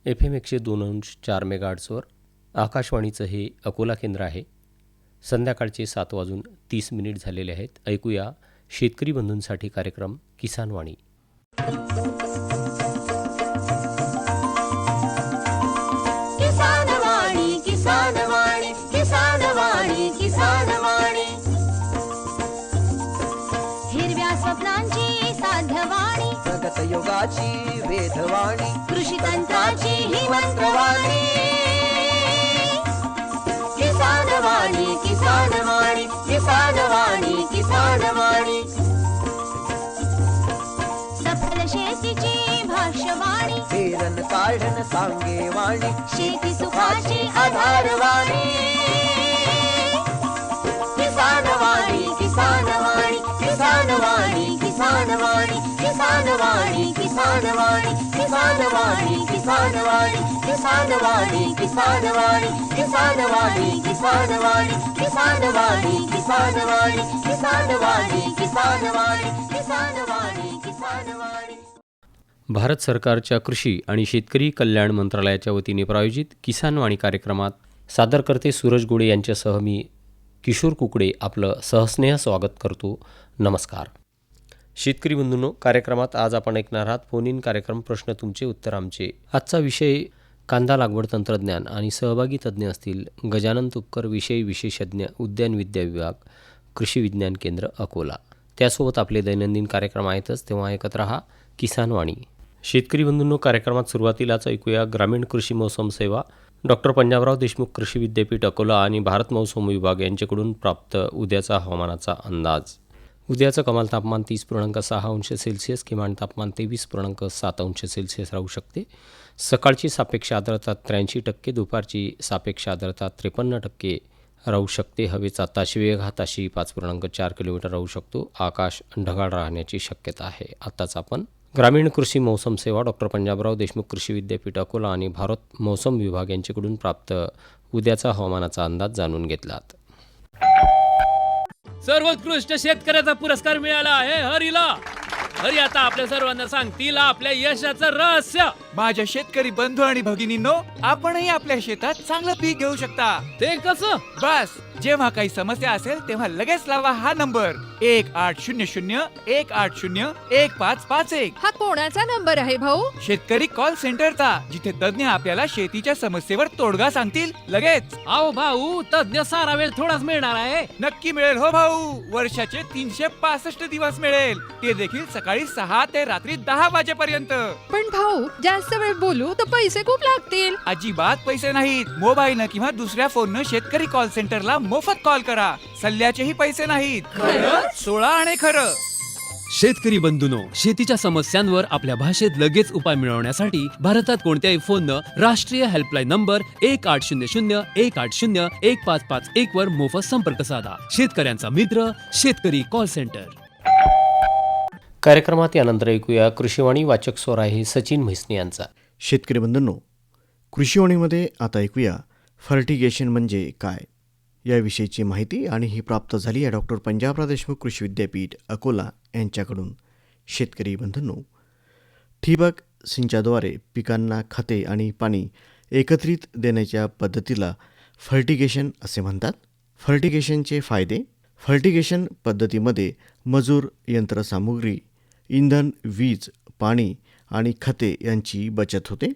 FM 102.4 मेगाहर्ट्झवर आकाशवाणीचं हे अकोला केंद्र आहे. संध्याकाळचे 7:30 झालेले आहेत. ऐकूया शेतकरी बंधूंसाठी कार्यक्रम किसान वाणी. किसान वाणी, किसान वाणी, किसान वाणी, किसान वाणी. हिरव्या स्वप्नांची साध्यवाणी, प्रगत योगाची वेधवाणी, कृषी तंत्राची ही मंत्रवाणी. किसान वाणी, किसान वाणी, किसान वाणी, किसान वाणी. सफल शेतीची भाष्यवाणी, पेरन काढन सांगे वाणी, शेती सुखाची आधारवाणी. किसान वाणी, किसान वाणी, किसान वाणी, किसान वाणी, किसान वाणी, किसान वाणी, किसान वाणी, किसान वाणी, किसान वाणी, किसान वाणी, किसान वाणी, किसान वाणी, किसान वाणी, किसान वाणी, किसान वाणी, किसान वाणी, किसान वाणी, किसान वाणी. भारत सरकारच्या कृषी आणि शेतकरी कल्याण मंत्रालयाच्या वतीने प्रायोजित किसान वाणी कार्यक्रमात सादरकर्ते सूरज गोडे यांच्यासह मी किशोर कुकडे आपलं सहस्नेह स्वागत करतो. नमस्कार शेतकरी बंधूंनो, कार्यक्रमात आज आपण ऐकणार आहात फोन इन कार्यक्रम प्रश्न तुमचे उत्तर आमचे. आजचा विषय कांदा लागवड तंत्रज्ञान आणि सहभागी तज्ज्ञ असतील गजानन तुपकर, विषय विशेषज्ञ, उद्यान विद्या विभाग, कृषी विज्ञान केंद्र अकोला. त्यासोबत आपले दैनंदिन कार्यक्रम आहेतच, तेव्हा ऐकत रहा किसान वाणी. शेतकरी बंधूंनो, कार्यक्रमात सुरुवातीलाच ऐकूया ग्रामीण कृषी मौसम सेवा, डॉक्टर पंजाबराव देशमुख कृषी विद्यापीठ अकोला आणि भारत मौसम विभाग यांच्याकडून प्राप्त उद्याचा हवामानाचा अंदाज. उद्याचं कमाल तापमान 30.6 अंश सेल्सिअस, किमान तापमान 23.7 अंश सेल्सिअस राहू शकते. सकाळची सापेक्ष आर्द्रता 83%, दुपारची सापेक्ष आर्द्रता 53% राहू शकते. हवेचा ताशी वेग हा ताशी 5.4 किलोमीटर राहू शकतो. आकाश ढगाळ राहण्याची शक्यता आहे. आत्ताच आपण ग्रामीण कृषी मौसम सेवा, डॉक्टर पंजाबराव देशमुख कृषी विद्यापीठ अकोला आणि भारत मौसम विभाग यांच्याकडून प्राप्त उद्याचा हवामानाचा अंदाज जाणून घेतलात. सर्वोत्कृष्ट शेतकऱ्याचा पुरस्कार मिळाला आहे हरीला. हरी आता आपल्या सर्वांना सांगतील आपल्या यशाचं रहस्य. माझ्या शेतकरी बंधू आणि भगिनींनो, आपणही आपल्या शेतात चांगलं पीक घेऊ शकता. ते कसं? बस जेव्हा काही समस्या असेल तेव्हा लगेच लावा हा नंबर 1800-180-1551. हा कोणाचा नंबर आहे भाऊ? शेतकरी कॉल सेंटरचा, जिथे तज्ञ आपल्याला शेतीच्या समस्येवर तोडगा सांगतील लगेच. अहो भाऊ, तज्ञ सारा वेळ थोडाच मिळणार आहे. नक्की मिळेल हो भाऊ, वर्षाचे 365 दिवस मिळेल, ते देखील सकाळी 6 ते रात्री 10 वाजेपर्यंत. पण भाऊ, जास्त वेळ बोलू तर पैसे खूप लागतील. अजिबात पैसे नाहीत. मोबाईलनं किंवा दुसऱ्या फोननं शेतकरी कॉल सेंटरला मोफत कॉल करा. सल्ल्याचेही पैसे नाहीत. सोळा आणि खरं. शेतकरी बंधूंनो, शेतीच्या समस्यांवर आपल्या भाषेत लगेच उपाय मिळवण्यासाठी भारतात कोणत्याही फोननं राष्ट्रीय हेल्पलाईन नंबर 1800-180-1551 वर मोफत संपर्क साधा. शेतकऱ्यांचा मित्र शेतकरी कॉल सेंटर. कार्यक्रमात यानंतर ऐकूया कृषीवाणी. वाचक स्वर आहे सचिन म्हैसने यांचा. शेतकरी बंधूंनो, कृषीवाणीमध्ये आता ऐकूया फर्टिगेशन म्हणजे काय याविषयीची माहिती, आणि ही प्राप्त झाली आहे डॉक्टर पंजाबराव देशमुख कृषी विद्यापीठ अकोला यांच्याकडून. शेतकरी बंधूंनो, ठिबक सिंचनाद्वारे पिकांना खते आणि पाणी एकत्रित देण्याच्या पद्धतीला फर्टिगेशन असे म्हणतात. फर्टिगेशनचे फायदे: फर्टिगेशन पद्धतीमध्ये मजूर, यंत्रसामुग्री, इंधन, वीज, पाणी आणि खते यांची बचत होते.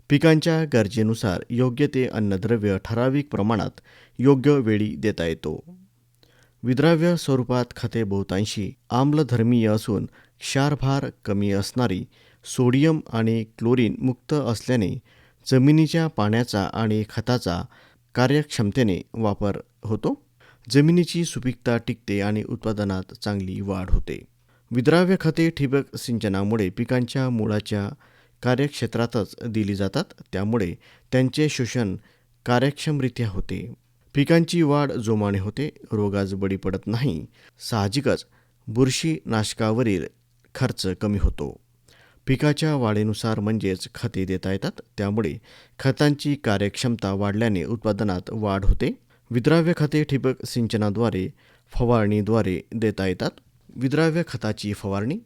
पिकांच्या गरजेनुसार योग्य ते अन्नद्रव्य ठराविक प्रमाणात योग्य वेळी देता येतो. विद्राव्य स्वरूपात खते बहुतांशी आम्लधर्मीय असून क्षारभार कमी असणारी, सोडियम आणि क्लोरीन मुक्त असल्याने जमिनीच्या पाण्याचा आणि खताचा कार्यक्षमतेने वापर होतो. जमिनीची सुपीकता टिकते आणि उत्पादनात चांगली वाढ होते. विद्राव्य खते ठिबक सिंचनामुळे पिकांच्या मुळाच्या कार्यक्षेत्रातच दिली जातात, त्यामुळे त्यांचे शोषण कार्यक्षमरित्या होते. पिकांची वाढ जोमाने होते, रोगास बळी पडत नाही. साहजिकच बुरशीनाशकावरील खर्च कमी होतो. पिकाच्या वाढीनुसार म्हणजेच खते देता येतात, त्यामुळे खतांची कार्यक्षमता वाढल्याने उत्पादनात वाढ होते. विद्राव्य खते ठिबक सिंचनाद्वारे फवारणीद्वारे देता येतात. विद्राव्य खताची फवारणी: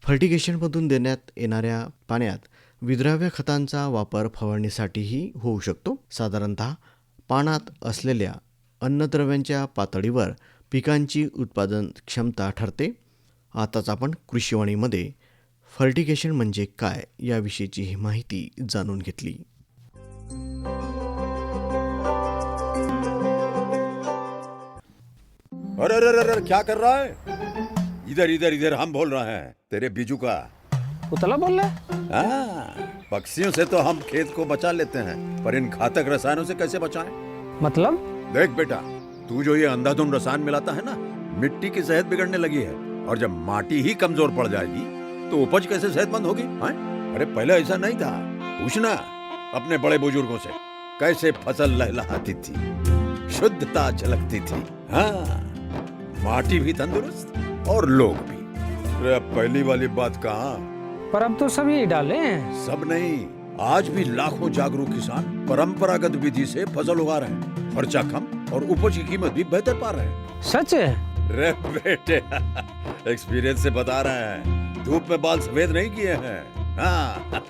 फर्टिगेशनमधून देण्यात येणाऱ्या पाण्यात विद्राव्य खतांचा वापर फवारणीसाठीही होऊ शकतो. साधारणतः पानात असलेल्या अन्नद्रव्यांच्या पातळीवर पिकांची उत्पादन क्षमता ठरते. आताच आपण कृषीवाणीमध्ये फर्टिगेशन म्हणजे काय याविषयीची ही माहिती जाणून घेतली. अरे अरे अरे अरे, क्या कर रहा है? इधर इधर इधर, हम बोल रहे हैं तेरे बीजू का. उतला बोल रहा है? हाँ, पक्षियों से तो हम खेत को बचा लेते हैं, पर इन घातक रसायनों से कैसे बचाएं? मतलब? देख बेटा, तू जो ये अंधाधुंध रसायन मिलाता है ना, मिट्टी की सेहत बिगड़ने लगी है. और जब माटी ही कमजोर पड़ जाएगी तो उपज कैसे सेहतमंद होगी? हाँ? अरे पहले ऐसा नहीं था. पूछना अपने बड़े बुजुर्गों से, कैसे फसल लहलहाती थी, शुद्धता झलकती थी. हाँ, माटी भी तंदुरुस्त और लोग भी. अरे अब पहली वाली बात कहाँ? पर अब तो सब यही डाले हैं. सब नहीं, आज भी लाखों जागरूक किसान परंपरागत विधि से फसल उगा रहे हैं. खर्चा कम और उपज की कीमत भी बेहतर पा रहे हैं. सच है? रे बेटे, एक्सपीरियंस से बता रहे हैं. धूप में बाल सफेद नहीं किए हैं. हाँ.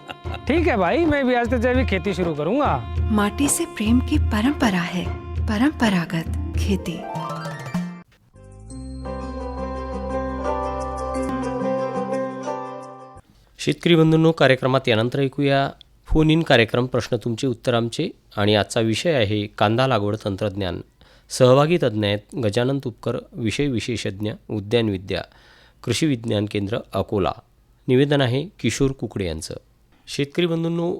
ठीक है भाई, मैं भी आज से जैविक खेती शुरू करूंगा. माटी से प्रेम की परंपरा है परंपरागत खेती. शेतकरी बंधूंनो, कार्यक्रमात यानंतर ऐकूया फोन इन कार्यक्रम प्रश्न तुमचे उत्तर आमचे. आणि आजचा विषय आहे कांदा लागवड तंत्रज्ञान. सहभागी तज्ज्ञ आहेत गजानन तुपकर, विषय विशेषज्ञ, उद्यानविद्या, कृषी विज्ञान केंद्र अकोला. निवेदन आहे किशोर कुकडे यांचं. शेतकरी बंधूंनो,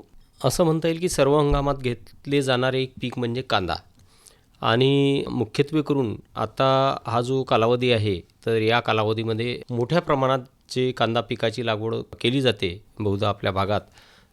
असं म्हणता येईल की सर्व हंगामात घेतले जाणारे एक पीक म्हणजे कांदा. आणि मुख्यत्वे करून आता हा जो कालावधी आहे, तर या कालावधीमध्ये मोठ्या प्रमाणात जे कांदा पिकाची लागवड केली जाते बहुधा आपल्या भागात,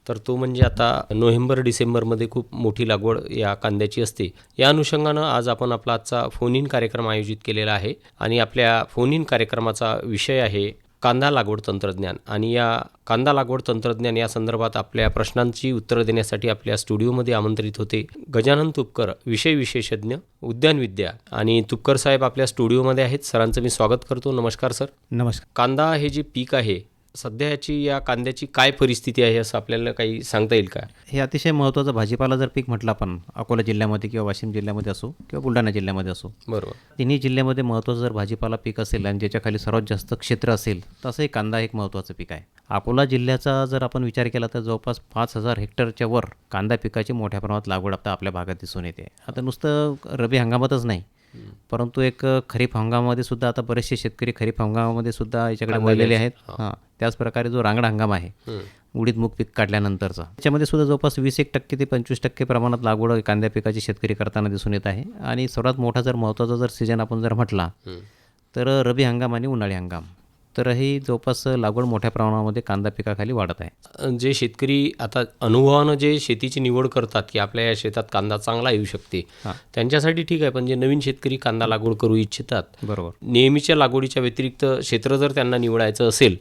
तर तो म्हणजे आता नोव्हेंबर डिसेंबरमध्ये खूप मोठी लागवड या कांद्याची असते. या अनुषंगानं आज आपण आपला आजचा फोन इन कार्यक्रम आयोजित केलेला आहे. आणि आपल्या फोन इन कार्यक्रमाचा विषय आहे कांदा लागवड तंत्रज्ञान. आणि या कांदा लागवड तंत्रज्ञान या संदर्भात आपल्या प्रश्नांची उत्तरं देण्यासाठी आपल्या स्टुडिओमध्ये आमंत्रित होते गजानन तुपकर, विषय विशेषज्ञ, उद्यानविद्या. आणि तुपकर साहेब आपल्या स्टुडिओमध्ये आहेत. सरांचं मी स्वागत करतो. नमस्कार सर. नमस्कार. कांदा हे जे पीक आहे, सध्या याची या कांद्याची काय परिस्थिती आहे असं आपल्याला काही सांगता येईल का? हे अतिशय महत्त्वाचं भाजीपाला जर पीक म्हटलं आपण, अकोला जिल्ह्यामध्ये किंवा वाशिम जिल्ह्यामध्ये असो किंवा बुलढाणा जिल्ह्यामध्ये असो, बरोबर, तिन्ही जिल्ह्यामध्ये महत्त्वाचं जर भाजीपाला पीक असेल आणि ज्याच्याखाली सर्वात जास्त क्षेत्र असेल, तसंही कांदा एक महत्त्वाचं पीक आहे. अकोला जिल्ह्याचा जर आपण विचार केला तर जवळपास 5,000 हेक्टरच्या वर कांदा पिकाची मोठ्या प्रमाणात लागवड आता आपल्या भागात दिसून येते. आता नुसतं रब्बी हंगामातच नाही, परंतु एक खरीप हंगामामध्ये सुद्धा आता बरेचसे शेतकरी खरीप हंगामामध्ये सुद्धा याच्याकडे वळलेले आहेत. हां, त्याचप्रकारे जो रांगडा हंगाम आहे, उडीद मूग पीक काढल्यानंतरचा, त्याच्यामध्ये सुद्धा जवळपास 20% ते 25% प्रमाणात लागवड कांद्या पिकाची शेतकरी करताना दिसून येत आहे. आणि सर्वात मोठा जर महत्त्वाचा जर सीजन आपण जर म्हटला तर रब्बी हंगाम आणि उन्हाळी हंगाम, तर ही जवळपास लागवड मोठ्या प्रमाणामध्ये कांदा पिकाखाली वाढत आहे. जे शेतकरी आता अनुभवानं जे शेतीची निवड करतात की आपल्या या शेतात कांदा चांगला येऊ शकते, त्यांच्यासाठी ठीक आहे. पण जे नवीन शेतकरी कांदा लागवड करू इच्छितात, बरोबर, नेहमीच्या लागवडीच्या व्यतिरिक्त क्षेत्र जर त्यांना निवडायचं असेल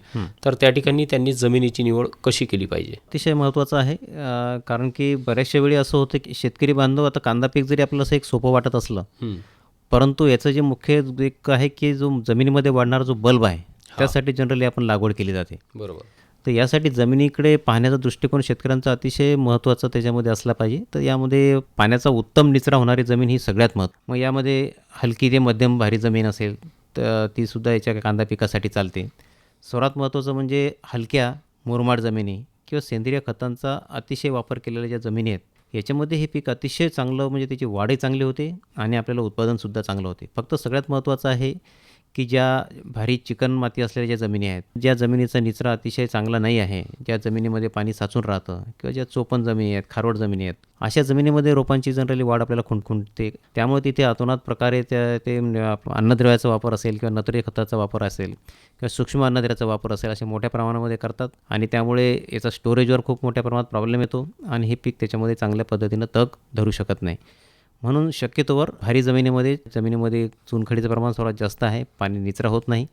तर त्या ठिकाणी त्यांनी जमिनीची निवड कशी केली पाहिजे? अतिशय महत्त्वाचं आहे. कारण की बऱ्याचशा वेळी असं होतं की शेतकरी बांधव, आता कांदा पीक जरी आपलं असं एक सोपं वाटत असलं, परंतु याचं जे मुख्य एक आहे की जो जमिनीमध्ये वाढणारा जो बल्ब आहे, त्यासाठी जनरली आपण लागवड केली जाते. बरोबर. तर यासाठी जमिनीकडे पाहण्याचा दृष्टिकोन शेतकऱ्यांचा अतिशय महत्त्वाचा त्याच्यामध्ये असला पाहिजे. तर यामध्ये पाण्याचा उत्तम निचरा होणारी जमीन ही सगळ्यात मग यामध्ये हलकी ते मध्यम भारी जमीन असेल तर तीसुद्धा याच्या कांदा पिकासाठी चालते. सर्वात महत्त्वाचं म्हणजे हलक्या मुरमाड जमिनी किंवा सेंद्रिय खतांचा अतिशय वापर केलेल्या ज्या जमिनी आहेत, याच्यामध्ये हे पीक अतिशय चांगलं, म्हणजे त्याची वाढही चांगली होते आणि आपल्याला उत्पादनसुद्धा चांगलं होते. फक्त सगळ्यात महत्त्वाचं आहे की ज्या भारी चिकन माती असलेल्या ज्या जमिनी आहेत, ज्या जमिनीचा निचरा अतिशय चांगला नाही आहे, ज्या जमिनीमध्ये पाणी साचून राहतं किंवा ज्या चोपण जमिनी आहेत, खारवड जमिनी आहेत, अशा जमिनीमध्ये रोपांची जनरली वाढ आपल्याला खुंटते. त्यामुळे तिथे अतोनात प्रकारे ते अन्नद्रव्याचा वापर असेल किंवा नत्रीय खताचा वापर असेल किंवा सूक्ष्म अन्नद्रव्याचा वापर असेल, असे मोठ्या प्रमाणामध्ये करतात. आणि त्यामुळे याचा स्टोरेजवर खूप मोठ्या प्रमाणात प्रॉब्लेम येतो आणि हे पीक त्याच्यामध्ये चांगल्या पद्धतीनं तग धरू शकत नाही. म्हणून शक्यतोवर भारी जमिनीमध्ये चुनखडीचं प्रमाण सर्वात जास्त आहे, पाणी निचरा होत नाही,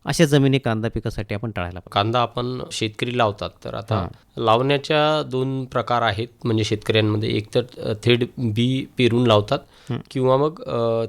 अशा जमिनी कांदा पिकासाठी आपण टाळायला पाहिजे. कांदा आपण शेतकरी लावतात, तर आता लावण्याच्या 2 प्रकार आहेत. म्हणजे शेतकऱ्यांमध्ये एक तर थेट बी पेरून लावतात किंवा मग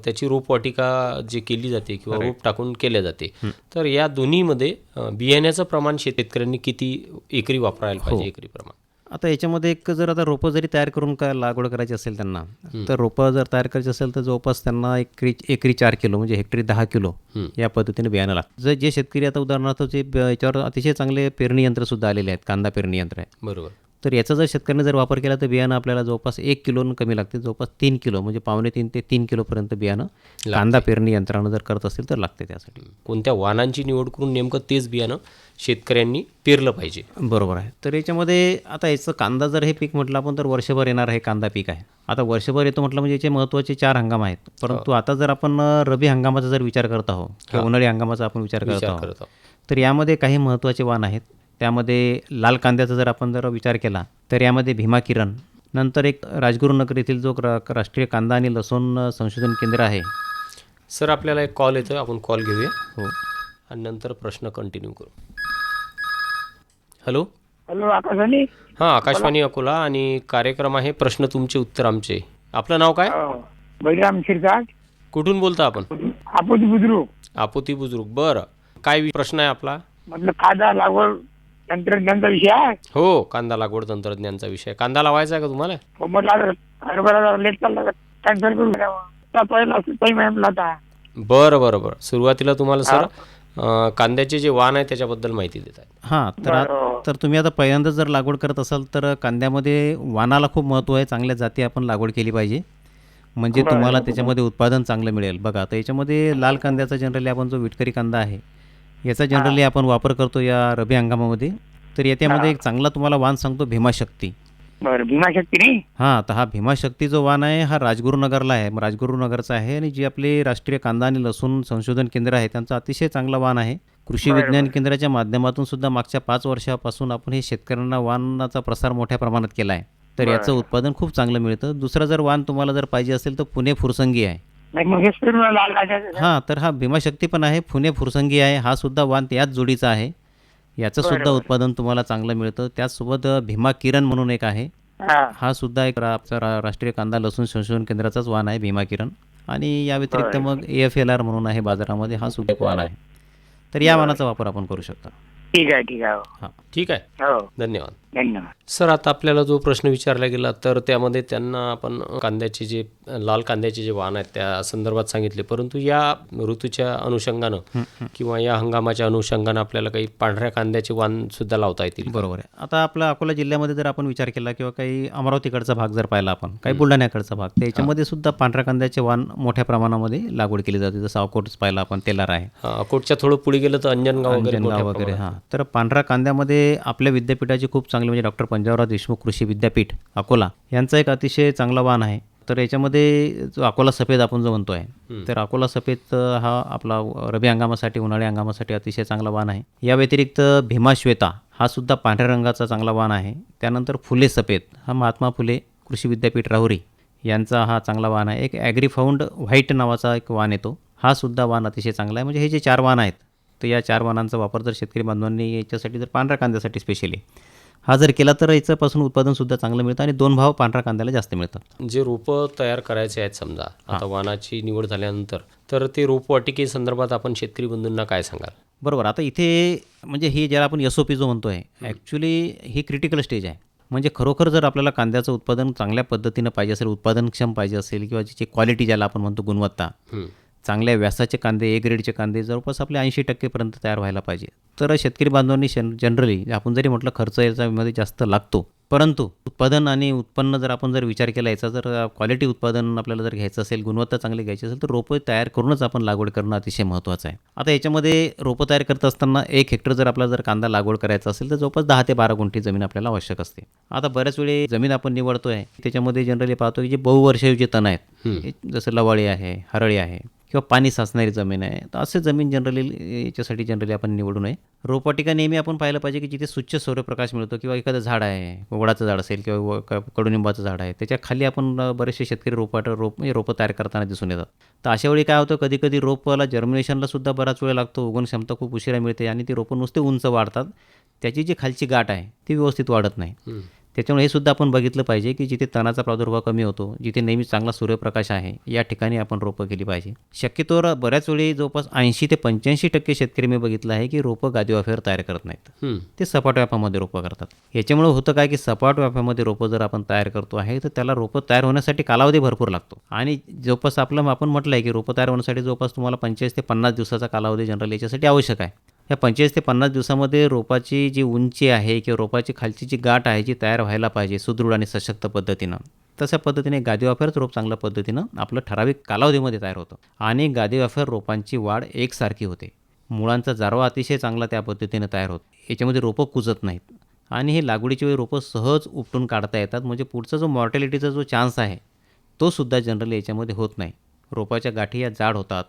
त्याची रोपवाटिका जे केली जाते किंवा रोप टाकून केल्या जाते. तर या दोन्हीमध्ये बियाण्याचं प्रमाण शेतकऱ्यांनी किती एकरी वापरायला पाहिजे? एकरी प्रमाण आता याच्यामध्ये एक जर आता रोपं जरी तयार करून लागवड करायची असेल त्यांना, तर रोपं जर तयार करायची असेल तर जवळपास त्यांना एकरी 4 किलो म्हणजे हेक्टरी 10 किलो या पद्धतीने बियाणं लागतं. जे शेतकरी आता उदाहरणार्थ याच्यावर अतिशय चांगले पेरणी यंत्रसुद्धा आलेले आहेत, कांदा पेरणी यंत्र आहे. बरोबर. तर याचा जर शेतकऱ्याने जर वापर केला तर बियाणं आपल्याला जवळपास 1 किलोनं कमी लागते, जवळपास 3 किलो म्हणजे 2.5 ते 3 किलोपर्यंत बियाणं कांदा पेरणी यंत्रानं जर करत असेल तर लागते त्यासाठी. कोणत्या वाणांची निवड करून नेमकं तेच बियाणं शेतकऱ्यांनी पेरलं पाहिजे. बरोबर आहे. तर याच्यामध्ये आता याचं कांदा जर हे पीक म्हटलं आपण तर वर्षभर येणार हे कांदा पीक आहे. आता वर्षभर येतो म्हटलं म्हणजे याचे महत्त्वाचे 4 हंगाम आहेत. परंतु आता जर आपण रबी हंगामाचा जर विचार करत आहोत किंवा उन्हाळी हंगामाचा आपण विचार करत आहोत, तर यामध्ये काही महत्त्वाचे वाण आहेत. त्यामध्ये लाल कांद्याचा जर आपण विचार केला तर यामध्ये भीमा किरण, नंतर एक राजगुरुनगर येथील जो राष्ट्रीय कांदा आणि लसूण संशोधन केंद्र आहे. सर आपल्याला एक कॉल येतो, आपण कॉल घेऊया. हो, आणि नंतर प्रश्न कंटिन्यू करू. हॅलो. हॅलो, आकाशवाणी. हां, आकाशवाणी अकोला आणि कार्यक्रम आहे प्रश्न तुमचे उत्तर आमचे. आपलं नाव काय? बळीराम शिरसाट. कुठून बोलता आपण? आपोती बुद्रुक. आपोती बुजुर्ग. बरं, काय प्रश्न आहे आपला? म्हटलं कांदा लागवड तंत्रज्ञानचा विषय आहे. हो, कांदा लागवड तंत्रज्ञानचा विषय. कांदा लावायचा आहे का तुम्हाला? हो, म्हटलं हरभरा लेट चालला कॅन्सल करून पहिला टाईम आहे म्हटलं आता. बरं बरं बरं. सुरुवातीला तुम्हाला सर कांद्याचे जे वाण आहे त्याच्याबद्दल माहिती देत आहे. हां, तर तुम्ही आता पहिल्यांदा जर लागवड करत असाल तर कांद्यामध्ये वाणाला खूप महत्त्व आहे. चांगल्या जाती आपण लागवड केली पाहिजे म्हणजे तुम्हाला त्याच्यामध्ये उत्पादन चांगलं मिळेल. बघा आता याच्यामध्ये लाल कांद्याचा जनरली आपण जो विटकरी कांदा आहे याचा जनरली आपण वापर करतो या रबी हंगामामध्ये. तर याच्यामध्ये एक चांगला तुम्हाला वाण सांगतो भीमाशक्ती. बरं, भीमाशक्ती नाही. हां, तर हा भीमाशक्ती जो वाण आहे हा राजगुरुनगरला आहे, राजगुरुनगरचा आहे. आणि जी आपले राष्ट्रीय कांदा आणि लसूण संशोधन केंद्र आहे त्यांचा अतिशय चांगला वाण आहे. कृषी विज्ञान केंद्राच्या माध्यमातून सुद्धा मागच्या 5 वर्षापासून आपण हे शेतकऱ्यांना वाणाचा प्रसार मोठ्या प्रमाणात केला आहे. तर याचं उत्पादन खूप चांगलं मिळतं. दुसरा जर वाण तुम्हाला जर पाहिजे असेल तर पुणे फुरसंगी आहे. हां, तर हा भीमाशक्ती पण आहे, पुणे फुरसंगी आहे. हा सुद्धा वाण याच जोडीचा आहे. याचं सुद्धा उत्पादन तुम्हाला चांगलं मिळतं. त्याचसोबत भीमा किरण म्हणून एक आहे. हा सुद्धा एक राष्ट्रीय कांदा लसूण संशोधन केंद्राचाच वाण आहे भीमा किरण. आणि या व्यतिरिक्त मग AFLR म्हणून आहे बाजारामध्ये, हा सुद्धा एक वाण आहे. तर या वाणाचा वापर आपण करू शकता. ठीक आहे, ठीक आहे. हां, ठीक आहे. हो, धन्यवाद. धन्यवाद. सर आता आपल्याला जो प्रश्न विचारला गेला तर त्यामध्ये त्यांना आपण कांद्याचे जे लाल कांद्याचे जे वाण आहेत त्या संदर्भात सांगितले, परंतु या ऋतूच्या अनुषंगानं किंवा या हंगामाच्या अनुषंगानं आपल्याला काही पांढऱ्या कांद्याचे वाण सुद्धा लावता येतील. बरोबर आहे. आता आपला अकोला जिल्ह्यामध्ये जर आपण विचार केला किंवा काही अमरावतीकडचा भाग जर पाहिला आपण, काही बुलढाण्याकडचा भाग, त्याच्यामध्ये सुद्धा पांढऱ्या कांद्याचे वाण मोठ्या प्रमाणामध्ये लागवड केली जाते. जसं अकोटच पाहिला आपण, तेलार आहे. अकोटच्या थोडं पुढे गेलं तर अंजनगाव वगैरे. हां, तर पांढऱ्या कांद्यामध्ये आपल्या विद्यापीठाची खूप चांगली म्हणजे डॉक्टर पंजाबराव देशमुख कृषी विद्यापीठ अकोला यांचा एक अतिशय चांगला वाण आहे. तर याच्यामध्ये जो अकोला सफेद आपण जो म्हणतो आहे, तर अकोला सफेद हा आपला रबी हंगामासाठी उन्हाळी हंगामासाठी अतिशय चांगला वाण आहे. या व्यतिरिक्त भीमा श्वेता हा सुद्धा पांढऱ्या रंगाचा चांगला वाण आहे. त्यानंतर फुले सफेद हा महात्मा फुले कृषी विद्यापीठ राहुरी यांचा हा चांगला वाण आहे. एक ॲग्रीफाऊंड व्हाईट नावाचा एक वाण येतो, हा सुद्धा वाण अतिशय चांगला आहे. म्हणजे हे जे 4 वाण आहेत तर या 4 वाणांचा वापर जर शेतकरी बांधवांनी याच्यासाठी जर पांढऱ्या कांद्यासाठी स्पेशली हा जर केला तर याच्यापासून उत्पादनसुद्धा चांगलं मिळतं आणि 2 भाव पांढऱ्या कांद्याला जास्त मिळतात. जे रोपं तयार करायचे आहेत समजा आता वाणाची निवड झाल्यानंतर, तर ते रोपवाटिके संदर्भात आपण शेतकरी बंधूंना काय सांगाल? बरोबर. आता इथे म्हणजे हे ज्याला आपण SOP जो म्हणतो आहे, ॲक्च्युली ही क्रिटिकल स्टेज आहे. म्हणजे खरोखर जर आपल्याला कांद्याचं उत्पादन चांगल्या पद्धतीनं पाहिजे असेल, उत्पादनक्षम पाहिजे असेल किंवा ज्याची क्वालिटी ज्याला आपण म्हणतो गुणवत्ता, चांगल्या व्यासाचे कांदे, A ग्रेडचे कांदे जवळपास आपले 80% तयार व्हायला पाहिजे. तर शेतकरी बांधवांनी जनरली आपण जरी म्हटलं खर्च याच्यामध्ये जास्त लागतो, परंतु उत्पादन आणि उत्पन्न जर आपण जर विचार केला, याचा जर क्वालिटी उत्पादन आपल्याला जर घ्यायचं असेल, गुणवत्ता चांगली घ्यायची असेल तर रोपं तयार करूनच आपण लागवड करणं अतिशय महत्त्वाचं आहे. आता याच्यामध्ये रोपं तयार करत असताना 1 हेक्टर जर आपल्याला जर कांदा लागवड करायचा असेल तर जवळपास 10 ते 12 गुंठी जमीन आपल्याला आवश्यक असते. आता बऱ्याच वेळी जमीन आपण निवडतो आहे त्याच्यामध्ये जनरली पाहतो की जे बहुवर्षायुजी तण आहेत, जसं लवाळी आहे, हरळी आहे किंवा पाणी साचणारी जमीन आहे, तर असे जमीन जनरली याच्यासाठी जनरली आपण निवडू नये. रोपवाटिका नेहमी आपण पाहिलं पाहिजे की जिथे स्वच्छ सूर्यप्रकाश मिळतो किंवा एखादं झाड आहे, वडाचं झाड असेल किंवा कडुनिंबाचं झाड आहे, त्याच्या खाली आपण बरेचसे शेतकरी रोपं तयार करताना दिसून येतात. तर अशा वेळी काय होतं, कधी कधी रोपाला जर्मिनेशनला सुद्धा बराच वेळ लागतो, उगवण क्षमता खूप उशिरा मिळते आणि ती रोपं नुसते उंच वाढतात, त्याची जी खालची गाठ आहे ती व्यवस्थित वाढत नाही. त्याच्यामुळे हे सुद्धा आपण बघितलं पाहिजे की जिथे तणाचा प्रादुर्भाव कमी होतो, जिथे नेहमी चांगला सूर्यप्रकाश आहे, या ठिकाणी आपण रोपं केली पाहिजे. शक्यतोवर बऱ्याच वेळी जवळपास 80 ते 85% शेतकरी मी बघितलं आहे की रोपं गादी वाफ्यावर तयार करत नाहीत. ते सपाट व्यापामध्ये रोपं करतात. याच्यामुळे होतं काय की सपाट व्यापामध्ये रोपं जर आपण तयार करतो आहे तर त्याला रोपं तयार होण्यासाठी कालावधी भरपूर लागतो. आणि जवळपास आपलं आपण म्हटलं आहे की रोपं तयार होण्यासाठी जवळपास तुम्हाला 25 ते 50 दिवसाचा कालावधी जनरली याच्यासाठी आवश्यक आहे. या 25 ते 50 दिवसामध्ये रोपाची जी उंची आहे किंवा रोपाची खालची जी गाठ आहे जी तयार व्हायला पाहिजे सुदृढ आणि सशक्त पद्धतीनं, तशा पद्धतीने गादी वाफ्यावरच रोप चांगल्या पद्धतीनं आपलं ठराविक कालावधीमध्ये तयार होतं. आणि गादी वाफ्यावर रोपांची वाढ एकसारखी होते. मुळांचा जारवा अतिशय चांगला त्या पद्धतीनं तयार होतो. याच्यामध्ये रोपं कुजत नाहीत. आणि हे लागवडीच्या वेळी रोपं सहज उपटून काढता येतात. म्हणजे पुढचा जो मॉर्टॅलिटीचा जो चान्स आहे तो सुद्धा जनरली याच्यामध्ये होत नाही. रोपाच्या गाठी या जाड होतात.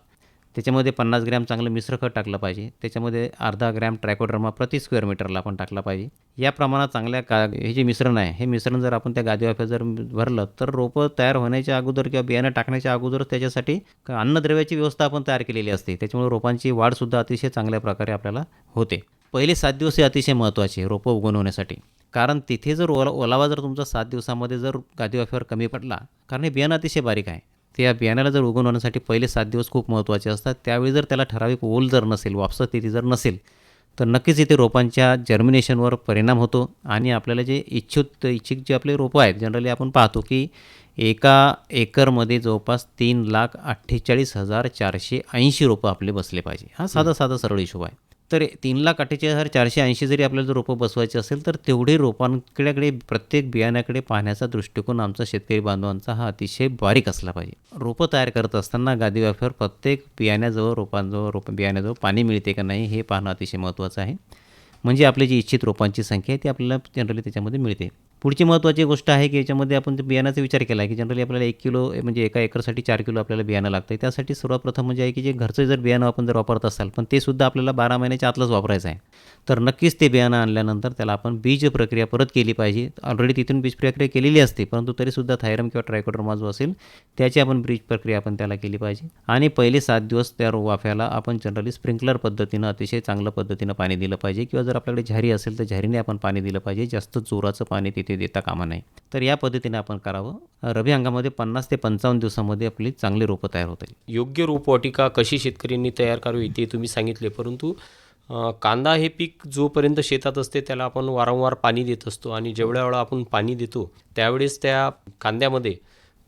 त्याच्यामध्ये 50 ग्रॅम चांगलं मिश्र खत टाकलं पाहिजे. त्याच्यामध्ये अर्धा ग्रॅम ट्रायकोडर्मा प्रति स्क्वेअर मीटरला आपण टाकला पाहिजे. या प्रमाणात चांगल्या हे जे मिश्रण आहे हे मिश्रण जर आपण त्या गादी वाफ्यात जर भरलं तर रोपं तयार होण्याच्या अगोदर किंवा बियाणं टाकण्याच्या अगोदरच त्याच्यासाठी अन्नद्रव्याची व्यवस्था आपण तयार केलेली असते. त्याच्यामुळे रोपांची वाढसुद्धा अतिशय चांगल्या प्रकारे आपल्याला होते. पहिले 7 दिवस हे अतिशय महत्त्वाचे आहे रोपं उगवण्यासाठी. कारण तिथे जर ओलावा जर तुमचा 7 दिवसामध्ये जर गादी वाफ्यावर कमी पडला, कारण हे बियाणं अतिशय बारीक आहे, त्या बियाण्याला जर उगवण्यासाठी पहिले 7 दिवस खूप महत्त्वाचे असतात. त्यावेळी जर त्याला ठराविक ओल जर नसेल, वापसा स्थिती जर नसेल, तर नक्कीच इथे रोपांच्या जर्मिनेशनवर परिणाम होतो. आणि आपल्याला जे इच्छित जे आपले रोपं आहेत जनरली आपण पाहतो की एका एकरमध्ये जवळपास 3,48,480 रोपं आपले बसले पाहिजे. हा साधा सरळ हिशोब आहे. तर 3,48,480 जरी आपल्याला जर रोपं बसवायचे असेल तर तेवढे रोपांकडे प्रत्येक बियाण्याकडे पाहण्याचा दृष्टिकोन आमचा शेतकरी बांधवांचा हा अतिशय बारीक असला पाहिजे. रोपं तयार करत असताना गादी वाफ्यावर प्रत्येक बियाण्याजवळ पाणी मिळते का नाही हे पाहणं अतिशय महत्त्वाचं आहे. म्हणजे आपली जी इच्छित रोपांची संख्या आहे ती आपल्याला जनरली त्याच्यामध्ये मिळते. पुढची महत्त्वाची गोष्ट आहे की याच्यामध्ये आपण बियाण्याचा विचार केला आहे की जनरली आपल्याला 1 किलो म्हणजे एका एकरसाठी 4 किलो आपल्याला बियाणं लागतं. त्यासाठी सर्वात प्रथम म्हणजे आहे की जे घरचं जर बियाणं आपण जर वापरत असाल पण ते सुद्धा आपल्याला 12 महिन्याच्या आतलंच वापरायचं आहे, तर नक्कीच ते बियाणं आणल्यानंतर त्याला आपण बीज प्रक्रिया परत केली पाहिजे. ऑलरेडी तिथून बीज प्रक्रिया केलेली असते, परंतु तरीसुद्धा थायरम किंवा ट्रायकोडर्मा जो असेल त्याची आपण बीज प्रक्रिया आपण त्याला केली पाहिजे. आणि पहिले 7 दिवस त्या वाफ्याला आपण जनरली स्प्रिंकलर पद्धतीनं अतिशय चांगल्या पद्धतीनं पाणी दिलं पाहिजे. किंवा जर आपल्याकडे झारी असेल तर झारीने आपण पाणी दिलं पाहिजे. जास्त जोराचं पाणी तिथे देता कामा नये. तर या पद्धतीने आपण करावं. रब्बी हंगामामध्ये 50 ते 55 दिवसामध्ये आपली चांगली रोपं तयार होतील. योग्य रोपवाटिका कशी शेतकऱ्यांनी तयार करावी ते तुम्ही सांगितले, परंतु कांदा हे पीक जोपर्यंत शेतात असते त्याला आपण वारंवार पाणी देत असतो. आणि जेवढ्या वेळा आपण पाणी देतो त्यावेळेस त्या कांद्यामध्ये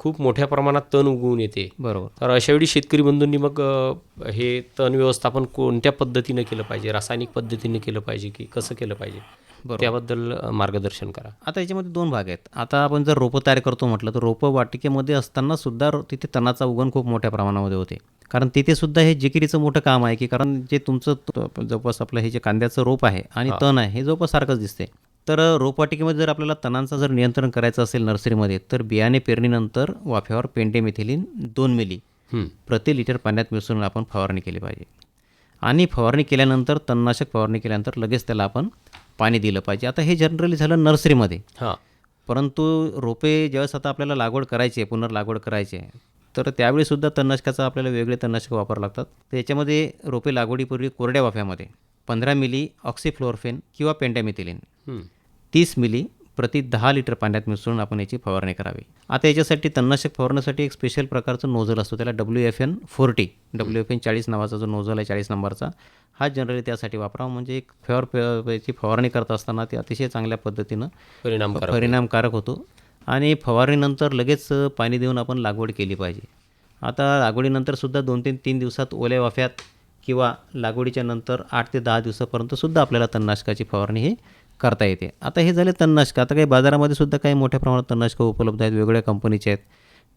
खूप मोठ्या प्रमाणात तण उगवून येते. बरोबर. तर अशा वेळी शेतकरी बंधूंनी मग हे तण व्यवस्थापन कोणत्या पद्धतीनं केलं पाहिजे? रासायनिक पद्धतीने केलं पाहिजे की कसं केलं पाहिजे? त्याबद्दल मार्गदर्शन करा. आता याच्यामध्ये 2 भाग आहेत. आता आपण जर रोपं तयार करतो म्हटलं तर रोपं वाटिकेमध्ये असताना सुद्धा तिथे तणाचा उगवण खूप मोठ्या प्रमाणामध्ये होते. कारण तिथे सुद्धा हे जिकिरीचं मोठं काम आहे की कारण जे तुमचं जवळपास आपलं हे जे कांद्याचं रोप आहे आणि तण आहे हे जवळपास सारखंच दिसते. तर रोपवाटिकेमध्ये जर आपल्याला तणांचं जर नियंत्रण करायचं असेल नर्सरीमध्ये तर बियाणे पेरणीनंतर वाफ्यावर पेंडेमिथिलीन 2 मिली प्रति लिटर पाण्यात मिसळून आपण फवारणी केली पाहिजे. आणि फवारणी केल्यानंतर तणनाशक फवारणी केल्यानंतर लगेच त्याला आपण पाणी दिलं पाहिजे. आता हे जनरली झालं नर्सरीमध्ये. परंतु रोपे ज्यावेळेस आता आपल्याला लागवड करायची आहे, पुनर्लागवड करायची आहे, तर त्यावेळीसुद्धा तणनाशकाचा आपल्याला वेगळे तणनाशक वापरावं लागतात. त्याच्यामध्ये रोपे लागवडीपूर्वी कोरड्या वाफ्यामध्ये 15 मिली ऑक्सिफ्लोरफेन किंवा पेंडामिथिलीन 30 मिली प्रति 10 लिटर पाण्यात मिसळून आपण याची फवारणी करावी. आता याच्यासाठी तणनाशक फवारण्यासाठी एक स्पेशल प्रकारचं नोझल असतो, त्याला WFN 40 WFN 40 नावाचा जो नोझल आहे 40 नंबरचा, हा जनरली त्यासाठी वापरावा. म्हणजे एक याची फवारणी करत असताना ती अतिशय चांगल्या पद्धतीनं परिणामकारक होतो. आणि फवारणीनंतर लगेच पाणी देऊन आपण लागवड केली पाहिजे. आता लागवडीनंतरसुद्धा 2 ते 3 दिवसात ओल्या वाफ्यात किंवा लागवडीच्या नंतर 8 ते 10 दिवसापर्यंतसुद्धा आपल्याला तणनाशकाची फवारणी ही करता येते. आता हे झाले तणनाशक. आता काही बाजारामध्ये सुद्धा काही मोठ्या प्रमाणात तणनाशकं उपलब्ध आहेत, वेगवेगळ्या कंपनीचे आहेत.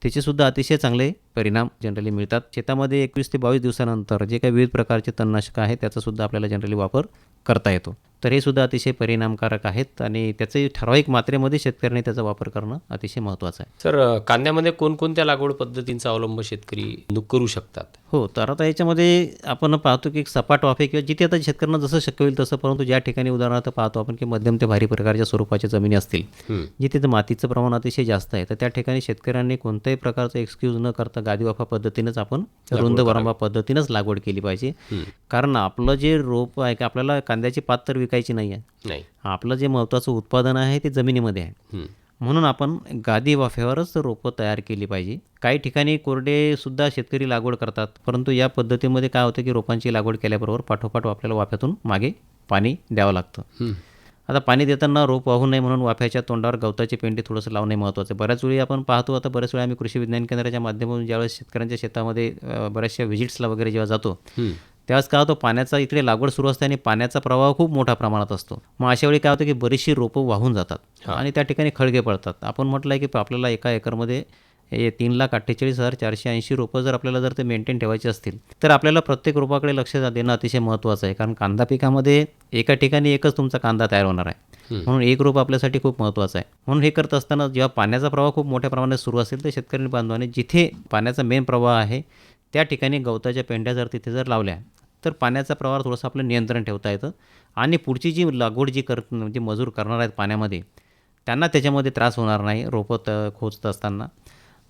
त्याचेसुद्धा अतिशय चांगले परिणाम जनरली मिळतात. शेतामध्ये 21 ते 22 दिवसानंतर जे काही विविध प्रकारचे तणनाशकं आहेत त्याचासुद्धा आपल्याला जनरली वापर करता येतो. तर हे सुद्धा अतिशय परिणामकारक आहेत आणि त्याचे ठराविक मात्रेमध्ये शेतकऱ्यांनी त्याचा वापर करणं अतिशय महत्त्वाचं आहे. सर, कांद्यामध्ये कोणकोणत्या लागवड पद्धतींचा अवलंब शेतकरी करू शकतात? हो, तर आता याच्यामध्ये आपण पाहतो की सपाट वाफे किंवा जिथे आता शेतकऱ्यांना जसं शक्य होईल तसं, परंतु ज्या ठिकाणी उदाहरणार्थ पाहतो आपण की मध्यम ते भारी प्रकारच्या स्वरूपाच्या जमिनी असतील जिथे मातीचं प्रमाण अतिशय जास्त आहे, तर त्या ठिकाणी शेतकऱ्यांनी कोणत्याही प्रकारचं एक्सक्यूज न करता गादी वाफा पद्धतीनंच आपण रुंद वरंबा पद्धतीनंच लागवड केली पाहिजे. कारण आपलं जे रोप आहे की आपल्याला कांद्याची पात तर विकायची नाही आहे. नाही. आपलं जे महत्त्वाचं उत्पादन आहे ते जमिनीमध्ये आहे. म्हणून आपण गादी वाफ्यावरच रोपं तयार केली पाहिजे. काही ठिकाणी कोरडेसुद्धा शेतकरी लागवड करतात, परंतु या पद्धतीमध्ये काय होतं की रोपांची लागवड केल्याबरोबर पाठोपाठ आपल्याला वाफ्यातून मागे पाणी द्यावं लागतं. आता पाणी देताना रोप वाहू नये म्हणून वाफ्याच्या तोंडावर गवताची पेंडी थोडंसं लावणे महत्त्वाचं आहे. बऱ्याच वेळी आपण पाहतो, आता बऱ्याच वेळा आम्ही कृषी विज्ञान केंद्राच्या माध्यमातून ज्यावेळेस शेतकऱ्यांच्या शेतामध्ये बऱ्याचशा व्हिजिट्सला वगैरे जेव्हा जातो, त्यावेळेस काय होतं, पाण्याचा इकडे लागवड सुरू असते आणि पाण्याचा प्रवाह खूप मोठ्या प्रमाणात असतो. मग अशा वेळी काय होतं की बरीचशी रोपं वाहून जातात आणि त्या ठिकाणी खळगे पडतात. आपण म्हटलं आहे की आपल्याला एका एकरमध्ये 3,48,480 रोपं जर ते मेंटेन ठेवायचे असतील, तर आपल्याला प्रत्येक रोपाकडे लक्ष देणं अतिशय महत्त्वाचं आहे. कारण कांदा पिकामध्ये एका ठिकाणी एकच तुमचा कांदा तयार होणार आहे, म्हणून एक रोप आपल्यासाठी खूप महत्त्वाचं आहे. म्हणून हे करत असताना जेव्हा पाण्याचा प्रवाह खूप मोठ्या प्रमाणात सुरू असेल, तर शेतकरी बांधवाने जिथे पाण्याचा मेन प्रवाह आहे त्या ठिकाणी गवताच्या पेंड्या तिथे लावल्या, तर पाण्याचा प्रवाह थोडंसं आपलं नियंत्रण ठेवता येतं आणि पुढची जी लागवड म्हणजे मजूर करणार आहेत पाण्यामध्ये, त्यांना त्याच्यामध्ये त्रास होणार नाही रोपं खोचत असताना.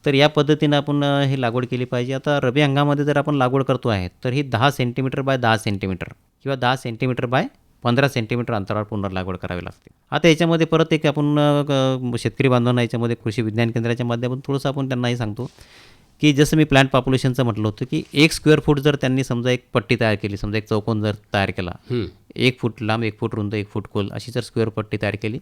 तर या पद्धतीनं आपण ही लागवड केली पाहिजे. आता रब्बी हंगामामध्ये जर आपण लागवड करतो आहे, तर ही 10 सेंटीमीटर बाय 10 सेंटीमीटर किंवा 10 सेंटीमीटर बाय 15 सेंटीमीटर अंतरावर पुन्हा लागवड करावी लागते. आता याच्यामध्ये परत एक आपण शेतकरी बांधवांना याच्यामध्ये कृषी विज्ञान केंद्राच्या माध्यमातून थोडंसं आपण त्यांनाही सांगतो की जसं मी प्लांट पॉप्युलेशनचं म्हटलं होतं की 1 स्क्वेअर फूट जर त्यांनी समजा एक पट्टी तयार केली, समजा एक चौकोन जर तयार केला, 1 फूट लांब, 1 फूट रुंद, 1 फूट खोल अशी जर स्क्वेअर पट्टी तयार केली,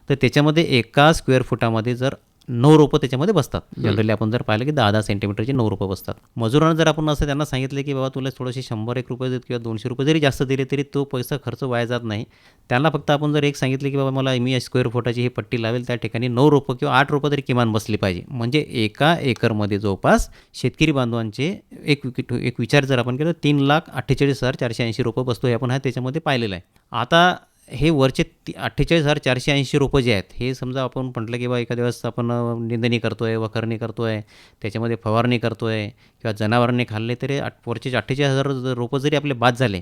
तर त्याच्यामध्ये एका स्क्वेअर फुटामध्ये जर 9 रोपं त्याच्यामध्ये बसतात. जनरली आपण जर पाहिलं की 10-10 सेंटीमीटरची 9 रोपं बसतात. मजुरांना जर आपण असं त्यांना सांगितलं की बाबा तुला थोडेसे 100-1 रुपये किंवा 200 रुपये जरी जास्त दिले तरी तो पैसा खर्च वाया जात नाही. त्यांना फक्त आपण जर एक सांगितलं की बाबा मला मी स्क्वेअर फुटाची ही पट्टी लावेल, त्या ठिकाणी 9 रोपं किंवा 8 रोपं तरी किमान बसली पाहिजे. म्हणजे एका एकरमध्ये जवळपास शेतकरी बांधवांचे एक विचार जर आपण केला 3,48,480 रोपं बसतो, हे आपण त्याच्यामध्ये पाहिलेलं आहे. आता हे वरचे 48,480 रोपं जे आहेत, हे समजा आपण म्हटलं की बा एखाद्या वेळेस आपण निंदणी करतो आहे, वखरणी करतो आहे, त्याच्यामध्ये फवारणी करतो आहे किंवा जनावरांनी खाल्ले, तरी वरचे 48,000 रोपं जरी आपले बाद झाले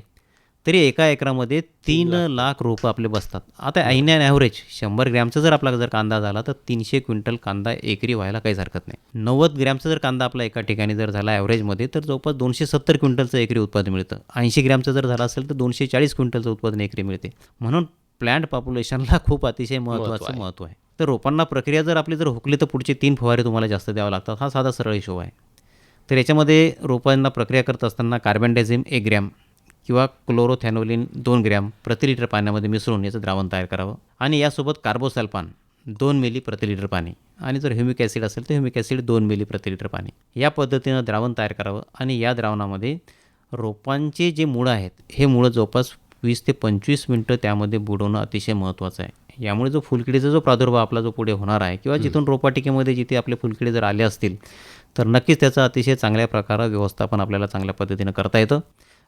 तरी एका एकरामध्ये 3 लाख रोपं आपले बसतात. आता ॲन ॲव्हरेज 100 ग्रॅमचा जर आपला कांदा झाला तर 300 क्विंटल कांदा एकरी व्हायला काहीच हरकत नाही. 90 ग्रॅमचा जर कांदा आपला एका ठिकाणी जर झाला ॲव्हरेजमध्ये, तर जवळपास 270 क्विंटलचं एकरी उत्पादन मिळतं. 80 ग्रॅमचं जर झालं असेल तर 240 क्विंटलचं उत्पादन एकरी मिळते. म्हणून प्लांट पॉप्युलेशनला खूप अतिशय महत्त्वाचं महत्त्व आहे. तर रोपांना प्रक्रिया जर आपली हुकली तर पुढचे 3 फवारे तुम्हाला जास्त द्यावं लागतात. हा साधा सरळ हिशोब आहे. तर याच्यामध्ये रोपांना प्रक्रिया करत असताना कार्बनडायझिम 1 ग्रॅम किंवा क्लोरोथॅनोलिन 2 ग्रॅम प्रति लिटर पाण्यामध्ये मिसळून याचं द्रावण तयार करावं आणि यासोबत कार्बोसल्फान 2 मिली प्रति लिटर पाणी आणि जर ह्युमिक ॲसिड असेल तर ह्युमिक ॲसिड 2 मिली प्रति लिटर पाणी या पद्धतीनं द्रावण तयार करावं. आणि या द्रावणामध्ये रोपांचे जे मुळं आहेत हे मुळं जवळपास 20 ते 25 मिनटं त्यामध्ये बुडवणं अतिशय महत्त्वाचं आहे. यामुळे जो फुलकिडीचा जो प्रादुर्भाव आपला जो पुढे होणार आहे किंवा जिथून रोपाटिकेमध्ये जिथे आपले फुलकिडे जर आले असतील तर नक्कीच त्याचं अतिशय चांगल्या प्रकारे व्यवस्थापन आपल्याला चांगल्या पद्धतीनं करता येतं.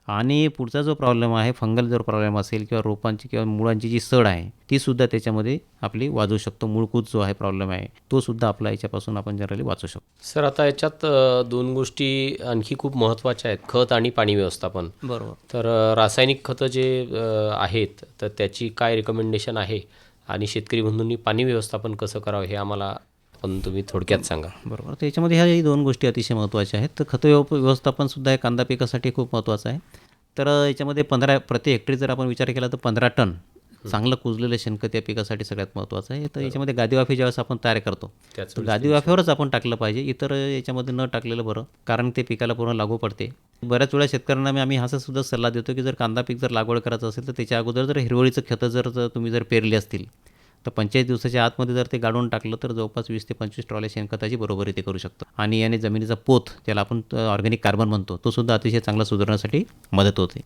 आणि पुढचा जो प्रॉब्लेम आहे, फंगल जर प्रॉब्लेम असेल किंवा रोपांची किंवा मुळांची जी सड आहे तीसुद्धा त्याच्यामध्ये आपली वाचू शकतो. मुळकूज जो आहे प्रॉब्लेम आहे तो सुद्धा आपला याच्यापासून आपण जनरली वाचू शकतो. सर, आता याच्यात 2 गोष्टी आणखी खूप महत्त्वाच्या आहेत, खत आणि पाणी व्यवस्थापन. बरोबर. तर रासायनिक खतं जे आहेत तर त्याची काय रिकमेंडेशन आहे आणि शेतकरी बंधूंनी पाणी व्यवस्थापन कसं करावं हे आम्हाला पण तुम्ही थोडक्यात सांगा. बरोबर. तर याच्यामध्ये ह्या 2 गोष्टी अतिशय महत्त्वाच्या आहेत. तर खत व्यवस्थापनसुद्धा हे कांदा पिकासाठी खूप महत्त्वाचं आहे. तर याच्यामध्ये 15 प्रति हेक्टरी जर आपण विचार केला तर 15 टन चांगलं कुजलेलं शेणखत या पिकासाठी सगळ्यात महत्त्वाचं आहे. तर याच्यामध्ये गादीवाफी ज्यावेळेस आपण तयार करतो तर गादीवाफीवरच आपण टाकलं पाहिजे, इतर याच्यामध्ये न टाकलेलं बरं, कारण ते पिकाला पूर्ण लागू पडते. बऱ्याच वेळा शेतकऱ्यांना आम्ही असा सुद्धा सल्ला देतो की जर कांदा पीक जर लागवड करायचं असेल तर त्याच्या अगोदर जर हिरवळीचं खतं जर तुम्ही जर पेरली असतील तर 45 दिवसाच्या आतमध्ये जर ते गाडून टाकलं तर जवळपास 20 ते 25 ट्रॉल्या शेणखताची बरोबरी ते करू शकतो. आणि याने जमिनीचा पोत, ज्याला आपण ऑर्गॅनिक कार्बन म्हणतो, तो सुद्धा अतिशय चांगला सुधारण्यासाठी मदत होते.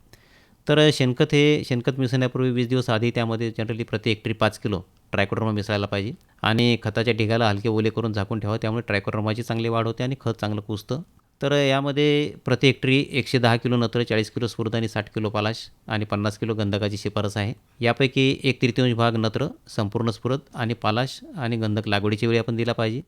तर शेणखत मिसळण्यापूर्वी 20 दिवस आधी त्यामध्ये जनरली प्रति हेक्टरी 5 किलो ट्रायकोडर्मा मिसळायला पाहिजे आणि खताच्या ढिगाला हलके ओले करून झाकून ठेवा, त्यामुळे ट्रायकोडर्माची चांगली वाढ होते आणि खत चांगलं कुजतं. तर यामध्ये प्रति हेक्टरी 110 किलो नत्र, 40 किलो स्फुरद आणि 60 किलो पालाश आणि 50 किलो गंधकाची शिफारस आहे. यापैकी 1/3 भाग नत्र, संपूर्ण स्फुरद आणि पालाश आणि गंधक लागवडीच्या वेळी आपण दिला पाहिजे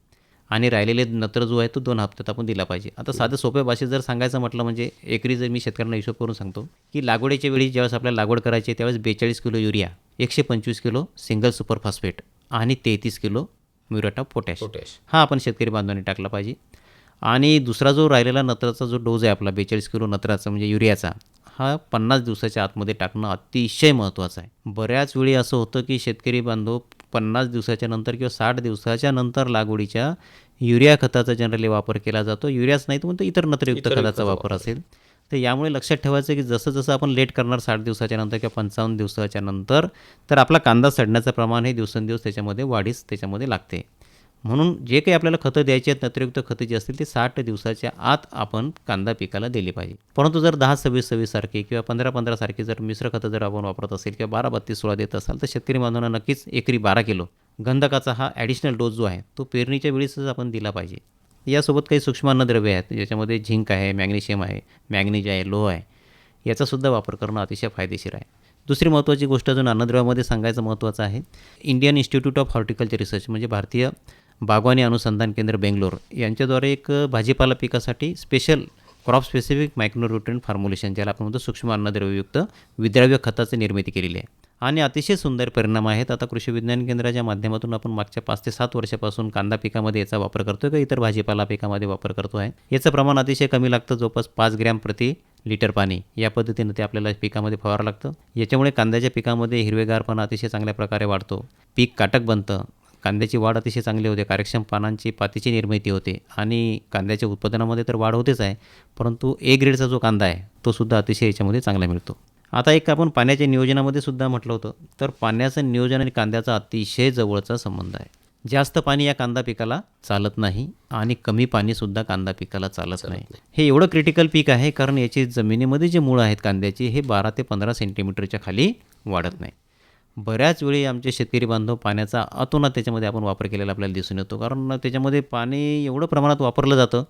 आणि राहिलेले नत्र जो आहे तो 2 हप्त्यात आपण दिला पाहिजे. आता साधं सोप्या भाषेत जर सांगायचं म्हटलं म्हणजे एकरी जर मी शेतकऱ्यांना हिशोब करून सांगतो की लागवडीच्या वेळी ज्यावेळेस आपल्याला लागवड करायची त्यावेळेस 42 kilo urea, 125 kilo single super phosphate आणि 33 किलो म्युरेट ऑफ पोटॅश हा आपण शेतकरी बांधवांनी टाकला पाहिजे. आणि दुसरा जो राहिलेला नत्राचा जो डोज आहे आपला 42 किलो नत्राचा म्हणजे युरियाचा, हा 50 दिवसाच्या आतमध्ये टाकणं अतिशय महत्त्वाचं आहे. बऱ्याच वेळी असं होतं की शेतकरी बांधव 50 दिवसाच्या नंतर किंवा 60 दिवसाच्या नंतर लागवडीच्या युरिया खताचा जनरली वापर केला जातो. युरियाच नाही तर म्हणतो इतर नत्रयुक्त खताचा वापर असेल. तर यामुळे लक्षात ठेवायचं की जसं जसं आपण लेट करणार 60 दिवसाच्या नंतर किंवा 55 दिवसाच्या नंतर, तर आपला कांदा सडण्याचं प्रमाण हे दिवसेंदिवस त्याच्यामध्ये वाढीस त्याच्यामध्ये लागते. म्हणून जे काही आपल्याला खतं द्यायची आहेत, नत्रयुक्त खतं जी असतील ते 60 दिवसाच्या आत आपण कांदा पिकाला दिली पाहिजे. परंतु जर 10-26-26 सारखी किंवा 15-15 सारखी जर मिश्र खतं जर आपण वापरत असेल किंवा 12-32-16 देत असाल तर शेतकरी बांधवांना नक्कीच एकरी 12 किलो गंधकाचा हा ॲडिशनल डोस जो आहे तो पेरणीच्या वेळीसच आपण दिला पाहिजे. यासोबत काही सूक्ष्म अन्नद्रव्ये आहेत ज्याच्यामध्ये झिंक आहे, मॅग्नेशियम आहे, मॅग्नीज आहे, लोह आहे, याचासुद्धा वापर करणं अतिशय फायदेशीर आहे. दुसरी महत्त्वाची गोष्ट अजून अन्नद्रव्यामध्ये सांगायचं महत्त्वाचं आहे, Indian institute of horticulture research म्हणजे भारतीय बागवानी अनुसंधान केंद्र बेंगलोर यांच्याद्वारे एक भाजीपाला पिकासाठी स्पेशल क्रॉप स्पेसिफिक मायक्रोन्यूट्रिएंट फॉर्म्युलेशन ज्याला आपण म्हणतो सूक्ष्म अन्नद्रव्ययुक्त विद्राव्य खताची निर्मिती केलेली आहे आणि अतिशय सुंदर परिणाम आहेत. आता कृषी विज्ञान केंद्राच्या माध्यमातून आपण मागच्या 5 ते 7 वर्षापासून कांदा पिकामध्ये याचा वापर करतो किंवा इतर भाजीपाला पिकामध्ये वापर करतो आहे. याचं प्रमाण अतिशय कमी लागतं, जवळपास 5 ग्रॅम प्रति लिटर पाणी या पद्धतीनं ते आपल्याला पिकामध्ये फवारावं लागतं. याच्यामुळे कांद्याच्या पिकामध्ये हिरवेगारपणा अतिशय चांगल्या प्रकारे वाढतो, पीक काटक बनतं, कांद्याची वाढ अतिशय चांगली होते, कार्यक्षम पानांची पातीची निर्मिती होते आणि कांद्याच्या उत्पादनामध्ये तर वाढ होतेच आहे, परंतु ए ग्रेडचा जो कांदा आहे तो सुद्धा अतिशय याच्यामध्ये चांगला मिळतो. आता एक आपण पाण्याच्या नियोजनामध्ये सुद्धा म्हटलं होतं, तर पाण्याचं नियोजन आणि कांद्याचा अतिशय जवळचा संबंध आहे. जास्त पाणी या कांदा पिकाला चालत नाही आणि कमी पाणीसुद्धा कांदा पिकाला चालत नाही. हे एवढं क्रिटिकल पीक आहे कारण याची जमिनीमध्ये जे मुळं आहेत कांद्याची हे 12 ते 15 सेंटीमीटरच्या खाली वाढत नाही. बऱ्याच वेळी आमचे शेतकरी बांधव पाण्याचा अतोनात त्याच्यामध्ये आपण वापर केलेला आपल्याला दिसून येतो, कारण त्याच्यामध्ये पाणी एवढं प्रमाणात वापरलं जातं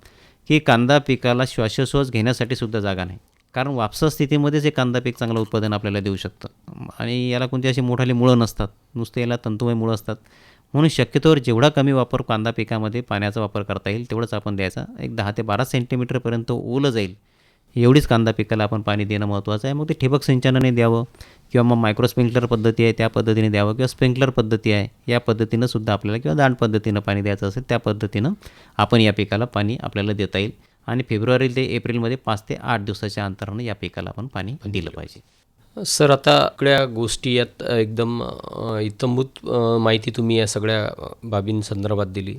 की कांदा पिकाला श्वासोच्छ्वास घेण्यासाठी सुद्धा जागा नाही. कारण वापसा स्थितीमध्येच हे कांदा पीक चांगलं उत्पादन आपल्याला देऊ शकतं आणि याला कोणती अशी मोठाली मुळं नसतात, नुसते याला तंतुमय मुळं असतात. म्हणून शक्यतोवर जेवढा कमी वापर कांदा पिकामध्ये पाण्याचा वापर करता येईल तेवढंच आपण द्यायचा. एक 10 ते 12 सेंटीमीटरपर्यंत ओलं जाईल एवढीच कांदा पिकाला आपण पाणी देणं महत्त्वाचं आहे. मग ते ठिबक सिंचनाने द्यावं किंवा मग मायक्रो स्प्रिंकलर पद्धती आहे त्या पद्धतीने द्यावं किंवा स्प्रिंकलर पद्धती आहे या पद्धतीनं सुद्धा आपल्याला किंवा दांड पद्धतीनं पाणी द्यायचं असेल त्या पद्धतीनं आपण या पिकाला पाणी आपल्याला देता येईल. आणि फेब्रुवारी ते एप्रिलमध्ये 5 ते 8 दिवसाच्या अंतरानं या पिकाला आपण पाणी दिलं पाहिजे. सर, आता सगळ्या गोष्टी यात एकदम इत्थंभूत माहिती तुम्ही या सगळ्या बाबींसंदर्भात दिली.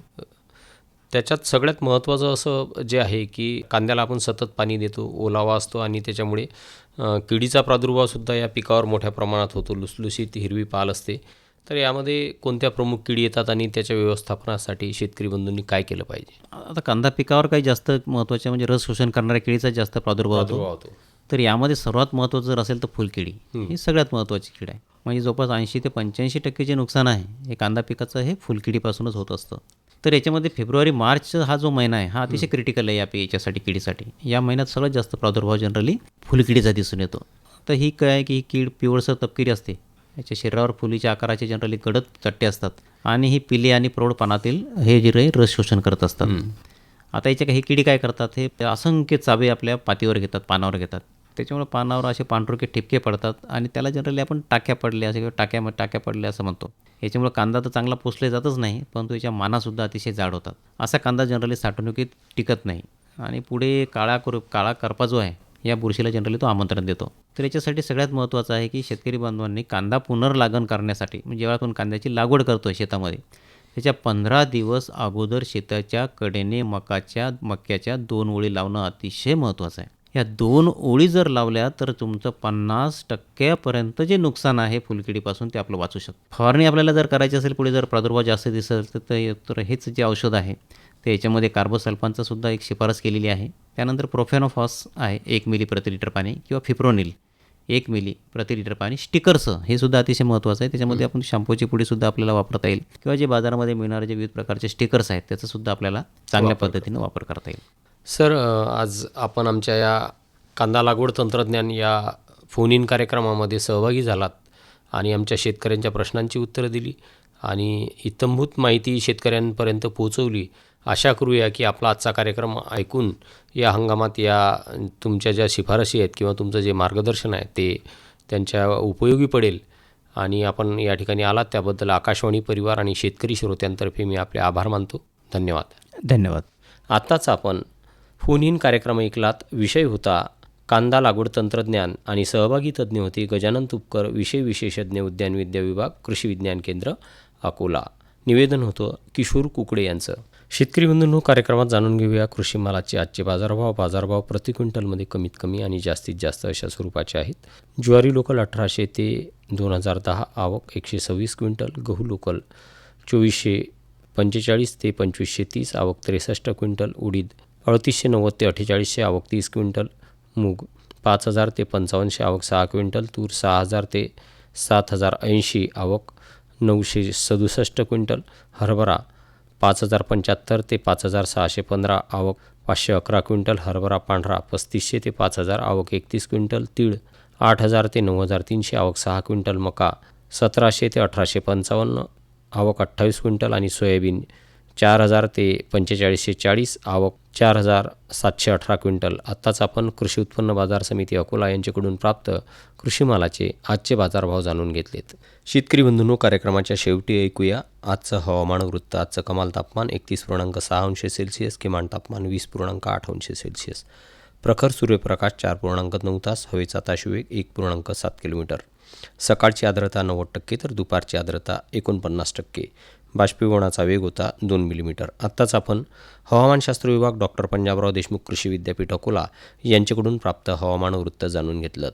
त्याच्यात सगळ्यात महत्त्वाचं असं जे आहे की कांद्याला आपण सतत पाणी देतो, ओलावा असतो आणि त्याच्यामुळे किडीचा प्रादुर्भावसुद्धा या पिकावर मोठ्या प्रमाणात होतो, लुसलुशीत हिरवी पाल असते. तर यामध्ये कोणत्या प्रमुख किडी येतात आणि त्याच्या व्यवस्थापनासाठी शेतकरी बंधूंनी काय केलं पाहिजे? आता कांदा पिकावर काही जास्त महत्त्वाचे म्हणजे रस शोषण करणाऱ्या किडीचा जास्त प्रादुर्भाव होतो. तर यामध्ये सर्वात महत्त्वाचं जर असेल तर फुलकिडी ही सगळ्यात महत्त्वाची कीड आहे. म्हणजे जवळपास 80 ते 85% जे नुकसान आहे हे कांदा पिकाचं हे फुलकिडीपासूनच होत असतं. तर याच्यामध्ये फेब्रुवारी मार्च हा जो महिना आहे हा अतिशय क्रिटिकल आहे याच्यासाठी किडीसाठी. या महिन्यात सगळ्यात जास्त प्रादुर्भाव जनरली फुलकिडीचा दिसून येतो. तर ही काय आहे की ही कीड पिवळसर तपकिरी असते, याच्या शरीरावर फुलीच्या आकाराचे जनरली कडक चट्टे असतात आणि ही पिले आणि प्रौढ पानातील हे जे रस शोषण करत असतात. आता याच्या काही किडी काय करतात, हे असंख्य चावे आपल्या पातीवर घेतात, पानावर घेतात. त्याच्यामुळे पानावर असे पांढरुके ठिपके पडतात आणि त्याला जनरली आपण टाक्या पडल्या असे किंवा टाक्या पडल्या असं म्हणतो. याच्यामुळे कांदा तर चांगला पोसले जातच नाही, परंतु याच्या मानासुद्धा अतिशय जाड होतात. असा कांदा जनरली साठवणुकीत टिकत नाही आणि पुढे काळा करपा जो आहे या बुरशीला जनरली तो आमंत्रण देतो. तर याच्यासाठी सगळ्यात महत्त्वाचं आहे की शेतकरी बांधवांनी कांदा पुनर्लागण करण्यासाठी म्हणजे जेव्हा आपण कांद्याची लागवड करतो आहे शेतामध्ये त्याच्या 15 दिवस अगोदर शेताच्या कडेने मक्याच्या 2 ओळी लावणं अतिशय महत्त्वाचं आहे. या 2 ओळी जर लावल्या तर तुमचं 50% जे नुकसान आहे फुलकिडीपासून ते आपलं वाचू शकतं. फवारणी आपल्याला जर करायची असेल पुढे जर प्रादुर्भाव जास्त दिसेल तर हेच जे औषध आहे ते याच्यामध्ये कार्बोसल्फानचा सुद्धा एक शिफारस केलेली आहे. त्यानंतर प्रोफेनोफॉस आहे 1 मिली प्रति लिटर पाणी किंवा फिप्रोनिल 1 मिली प्रति लिटर पाणी. स्टिकर्स हे सुद्धा अतिशय महत्त्वाचं आहे. त्याच्यामध्ये आपण शॅम्पूची पुडीसुद्धा आपल्याला वापरता येईल किंवा जे बाजारामध्ये मिळणारे जे विविध प्रकारचे स्टिकर्स आहेत त्याचासुद्धा आपल्याला चांगल्या पद्धतीनं वापर करता येईल. सर, आज आपण आमच्या या कांदा लागवड तंत्रज्ञान या फोन इन कार्यक्रमामध्ये सहभागी झालात आणि आमच्या शेतकऱ्यांच्या प्रश्नांची उत्तरं दिली आणि इत्थंभूत माहिती शेतकऱ्यांपर्यंत पोहोचवली. आशा करूया की आपला आजचा कार्यक्रम ऐकून या हंगामात या तुमच्या ज्या शिफारशी आहेत किंवा तुमचं जे मार्गदर्शन आहे ते त्यांच्या उपयोगी पडेल आणि आपण या ठिकाणी आलात त्याबद्दल आकाशवाणी परिवार आणि शेतकरी श्रोत्यांतर्फे मी आपले आभार मानतो. धन्यवाद. धन्यवाद. आत्ताच आपण फोन इन कार्यक्रम ऐकलात. विषय होता कांदा लागवड तंत्रज्ञान आणि सहभागी तज्ज्ञ होते गजानन तुपकर, विषय विशेषज्ञ, उद्यान विद्या विभाग, कृषी विज्ञान केंद्र, अकोला. निवेदन होतं किशोर कुकडे यांचं. शेतकरी बंधूंनो, कार्यक्रमात जाणून घेऊया कृषी मालाचे आजचे बाजारभाव. बाजारभाव प्रति क्विंटलमध्ये कमीत कमी आणि जास्तीत जास्त अशा स्वरूपाचे आहेत. ज्वारी लोकल 1800 ते 2010, आवक 126 क्विंटल. गहू लोकल 2445 ते 2530, आवक 63 क्विंटल. उडीद 3890 ते 4800, आवक 30 क्विंटल. मूग 5000 ते 5500, आवक 6 क्विंटल. तूर 6000 ते 7080, आवक 967 क्विंटल. हरभरा 5075 ते 5615, आवक 511 क्विंटल. हरभरा पांढरा 3500 ते 5000, आवक 31 क्विंटल. तीळ 8000 ते 9300, आवक 6 क्विंटल. मका 1700 ते 1855, आवक 28 क्विंटल. आणि सोयाबीन 4000 ते 4540, आवक 4718 क्विंटल. आत्ताच आपण कृषी उत्पन्न बाजार समिती अकोला यांच्याकडून प्राप्त कृषी मालाचे आजचे बाजारभाव जाणून घेतलेत. शेतकरी बंधूंनो, कार्यक्रमाच्या शेवटी ऐकूया आजचं हवामान वृत्त. आजचं कमाल तापमान 31.6 अंश सेल्सिअस, किमान तापमान 20.8 अंश सेल्सिअस. प्रखर सूर्यप्रकाश 4.9 तास, हवेचा ताशुवेग 1.7 किलोमीटर. सकाळची आर्द्रता 90% तर दुपारची आर्द्रता 49%. बाष्पीभवनाचा वेग होता 2 मिलीमीटर. आत्ताच आपण हवामानशास्त्र विभाग डॉक्टर पंजाबराव देशमुख कृषी विद्यापीठ अकोला यांच्याकडून प्राप्त हवामान वृत्त जाणून घेतलं.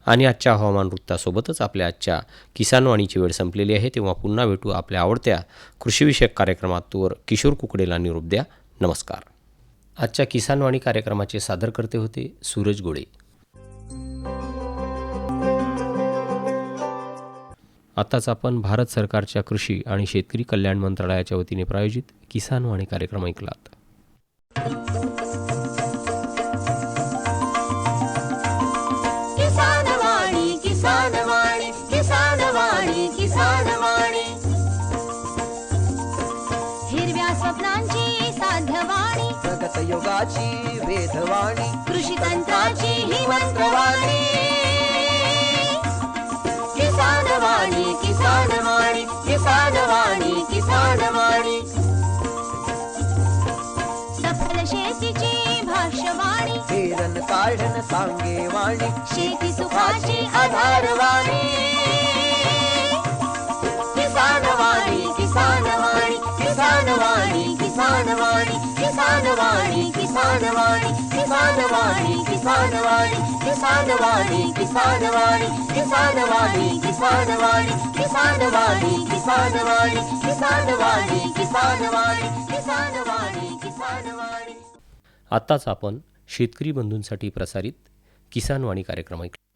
आणि आजच्या हवामान वृत्तासोबतच आपल्या आजच्या किसानवाणीची वेळ संपलेली आहे. तेव्हा पुन्हा भेटू आपल्या आवडत्या कृषीविषयक कार्यक्रमात. तोवर किशोर कुकडेला निरोप द्या. नमस्कार. आजच्या किसानवाणी कार्यक्रमाचे सादरकर्ते होते सूरज गोळे. आताच आपण भारत सरकारच्या कृषी आणि शेतकरी कल्याण मंत्रालयाच्या वतीने प्रायोजित किसानवाणी कार्यक्रम ऐकलात. किसानवाणी किसानवाणी किसानवाणी किसानवाणी, हिरव्या स्वप्नांची साध्यवाणी, प्रगत योगाची वेधवाणी, कृषी तंत्राची ही मंत्रवाणी. किसानवाणी किसानवाणी किसानवाणी किसानवाणी, सफल शेतीची भाष्यवाणी, पेरन काढन सांगे वाणी, शेती सुखाची आधारवाणी. किसानवाणी किसानवाणी किसानवाणी किसानवाणी किसानवाणी किसानवाणी किसानवाणी किसानवाणी किसानवाणी किसानवाणी किसानवाणी किसानवाणी किसानवाणी किसानवाणी किसानवाणी किसानवाणी किसानवाणी किसानवाणी. आत्ताच आपण शेतकरी बंधूंसाठी प्रसारित किसानवाणी कार्यक्रम ऐकला.